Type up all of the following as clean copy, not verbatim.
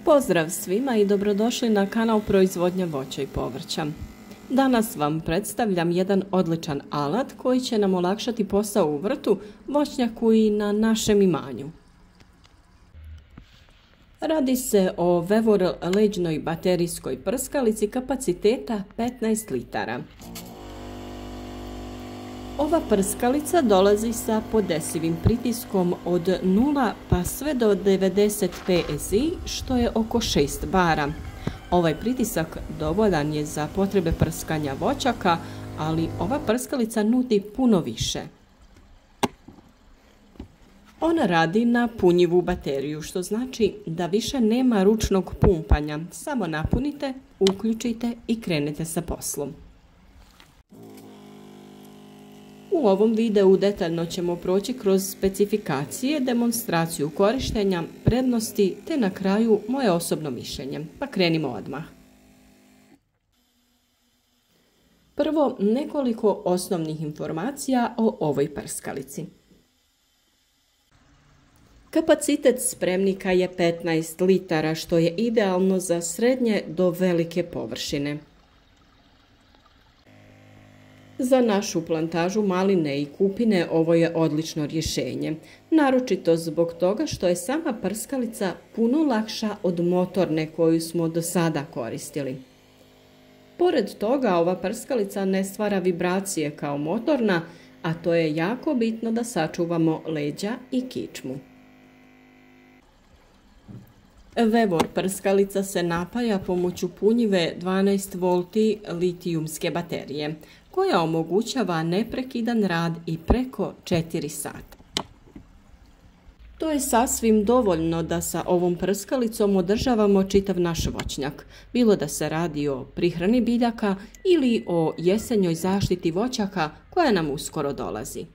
Pozdrav svima i dobrodošli na kanal Proizvodnja voća i povrća. Danas vam predstavljam jedan odličan alat koji će nam olakšati posao u vrtu, voćnjaku i na našem imanju. Radi se o Vevoril leđnoj baterijskoj prskalici kapaciteta 15 litara. Ova prskalica dolazi sa podesivim pritiskom od 0 pa sve do 90 PSI, što je oko 6 bara. Ovaj pritisak dovoljan je za potrebe prskanja voćaka, ali ova prskalica nudi puno više. Ona radi na punjivu bateriju, što znači da više nema ručnog pumpanja. Samo napunite, uključite i krenete sa poslom. U ovom videu detaljno ćemo proći kroz specifikacije, demonstraciju korištenja, prednosti te na kraju moje osobno mišljenje. Pa krenimo odmah. Prvo, nekoliko osnovnih informacija o ovoj prskalici. Kapacitet spremnika je 15 litara, što je idealno za srednje do velike površine. Za našu plantažu maline i kupine ovo je odlično rješenje, naročito zbog toga što je sama prskalica puno lakša od motorne koju smo do sada koristili. Pored toga, ova prskalica ne stvara vibracije kao motorna, a to je jako bitno da sačuvamo leđa i kičmu. Vevor prskalica se napaja pomoću punjive 12 volti litijumske baterije, koja omogućava neprekidan rad i preko 4 sata. To je sasvim dovoljno da sa ovom prskalicom održavamo čitav naš voćnjak, bilo da se radi o prihrani biljaka ili o jesenjoj zaštiti voćaka koja nam uskoro dolazi.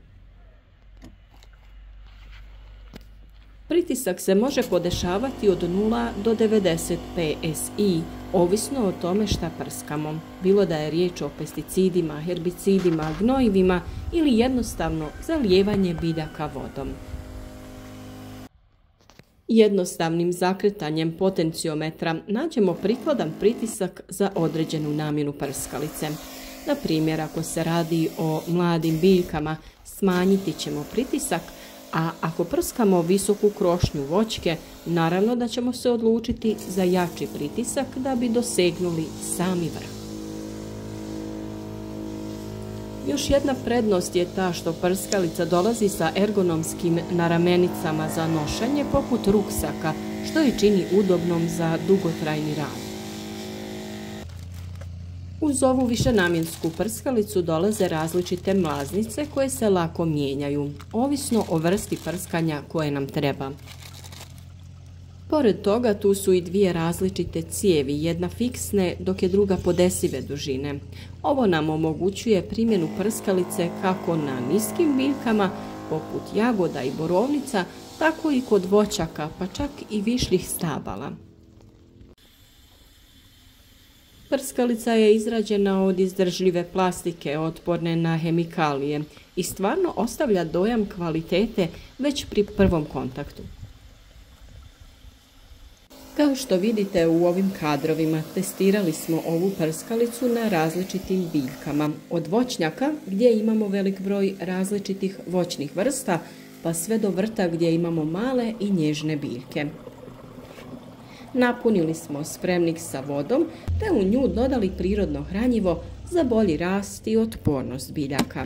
Pritisak se može podešavati od 0 do 90 PSI, ovisno o tome šta prskamo, bilo da je riječ o pesticidima, herbicidima, gnojivima ili jednostavno zalijevanje biljaka vodom. Jednostavnim zakretanjem potenciometra nađemo prikladan pritisak za određenu namjenu prskalice. Na primjer, ako se radi o mladim biljkama, smanjiti ćemo pritisak, a ako prskamo visoku krošnju voćke, naravno da ćemo se odlučiti za jači pritisak da bi dosegnuli sami vrh. Još jedna prednost je ta što prskalica dolazi sa ergonomskim naramenicama za nošenje poput ruksaka, što je čini udobnom za dugotrajni rad. Uz ovu višenamjensku prskalicu dolaze različite mlaznice koje se lako mijenjaju, ovisno o vrsti prskanja koje nam treba. Pored toga tu su i dvije različite cijevi, jedna fiksne dok je druga podesive dužine. Ovo nam omogućuje primjenu prskalice kako na niskim biljkama poput jagoda i borovnica, tako i kod voćaka pa čak i višljih stabala. Prskalica je izrađena od izdržljive plastike otporne na hemikalije i stvarno ostavlja dojam kvalitete već pri prvom kontaktu. Kao što vidite u ovim kadrovima, testirali smo ovu prskalicu na različitim biljkama, od voćnjaka gdje imamo velik broj različitih voćnih vrsta, pa sve do vrta gdje imamo male i nježne biljke. Napunili smo spremnik sa vodom te u nju dodali prirodno hranjivo za bolji rast i otpornost biljaka.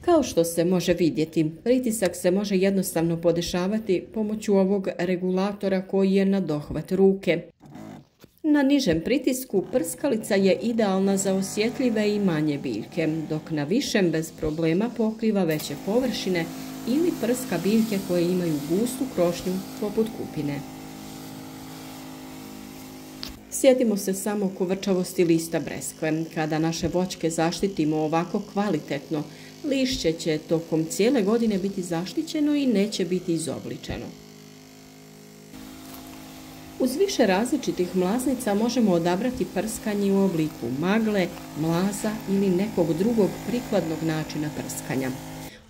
Kao što se može vidjeti, pritisak se može jednostavno podešavati pomoću ovog regulatora koji je na dohvat ruke. Na nižem pritisku prskalica je idealna za osjetljive i manje biljke, dok na višem bez problema pokriva veće površine ili prska biljke koje imaju gustu krošnju poput kupine. Sjetimo se samo kovrčavosti lista breskve. Kada naše voćke zaštitimo ovako kvalitetno, lišće će tokom cijele godine biti zaštićeno i neće biti izobličeno. Uz više različitih mlaznica možemo odabrati prskanje u obliku magle, mlaza ili nekog drugog prikladnog načina prskanja.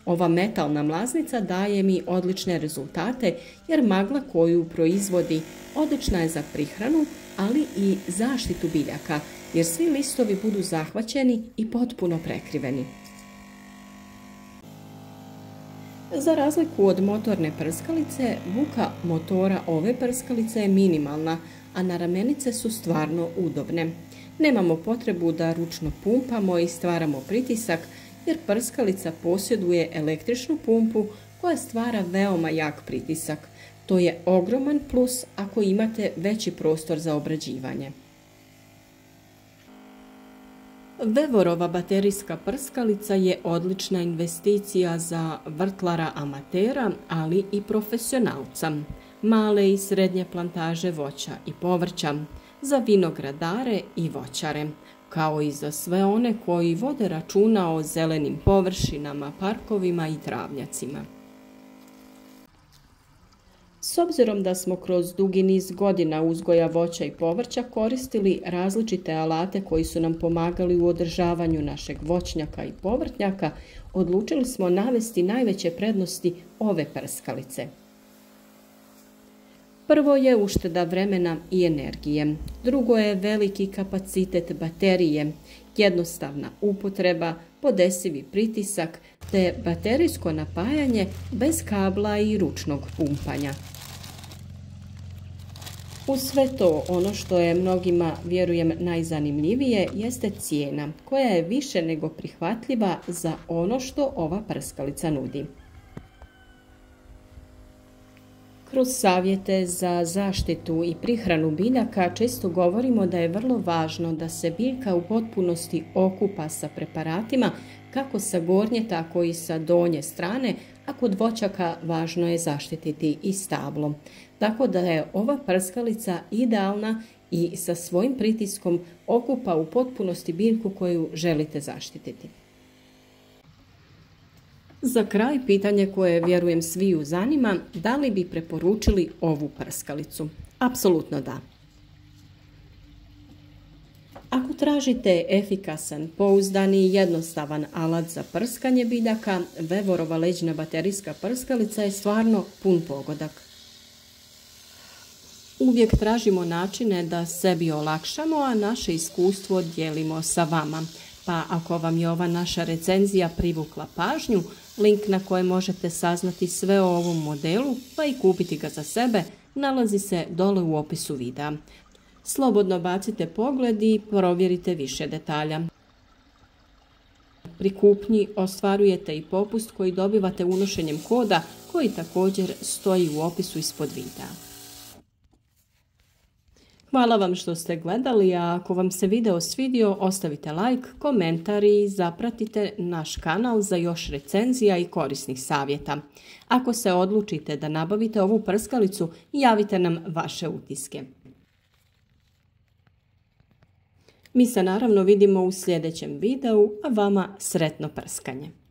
Ova metalna mlaznica daje mi odlične rezultate jer magla koju proizvodi odlična je za prihranu, ali i zaštitu biljaka jer svi listovi budu zahvaćeni i potpuno prekriveni. Za razliku od motorne prskalice, buka motora ove prskalice je minimalna, a naramenice su stvarno udobne. Nemamo potrebu da ručno pumpamo i stvaramo pritisak, jer prskalica posjeduje električnu pumpu koja stvara veoma jak pritisak. To je ogroman plus ako imate veći prostor za obrađivanje. Vevorova baterijska prskalica je odlična investicija za vrtlara amatera, ali i profesionalca, male i srednje plantaže voća i povrća, za vinogradare i voćare, kao i za sve one koji vode računa o zelenim površinama, parkovima i travnjacima. S obzirom da smo kroz dugi niz godina uzgoja voća i povrća koristili različite alate koji su nam pomagali u održavanju našeg voćnjaka i povrtnjaka, odlučili smo navesti najveće prednosti ove prskalice. Prvo je ušteda vremena i energije, drugo je veliki kapacitet baterije, jednostavna upotreba, podesivi pritisak te baterijsko napajanje bez kabla i ručnog pumpanja. Uz sve to, ono što je mnogima, vjerujem, najzanimljivije jeste cijena, koja je više nego prihvatljiva za ono što ova prskalica nudi. Kroz savjete za zaštitu i prihranu biljaka često govorimo da je vrlo važno da se biljka u potpunosti okupa sa preparatima kako sa gornje tako i sa donje strane, a kod voćaka važno je zaštititi i stablo. Tako da je ova prskalica idealna i sa svojim pritiskom okupa u potpunosti biljku koju želite zaštititi. Za kraj pitanje koje, vjerujem, sviju zanima, da li bi preporučili ovu prskalicu? Apsolutno da. Ako tražite efikasan, pouzdan i jednostavan alat za prskanje biljaka, Vevorova leđna baterijska prskalica je stvarno pun pogodak. Uvijek tražimo načine da sebi olakšamo, a naše iskustvo dijelimo sa vama. Pa ako vam je ova naša recenzija privukla pažnju, link na kojem možete saznati sve o ovom modelu pa i kupiti ga za sebe nalazi se dole u opisu videa. Slobodno bacite pogled i provjerite više detalja. Pri kupnji ostvarujete i popust koji dobivate unošenjem koda koji također stoji u opisu ispod videa. Hvala vam što ste gledali, a ako vam se video svidio, ostavite like, komentar i zapratite naš kanal za još recenzija i korisnih savjeta. Ako se odlučite da nabavite ovu prskalicu, javite nam vaše utiske. Mi se naravno vidimo u sljedećem videu, a vama sretno prskanje!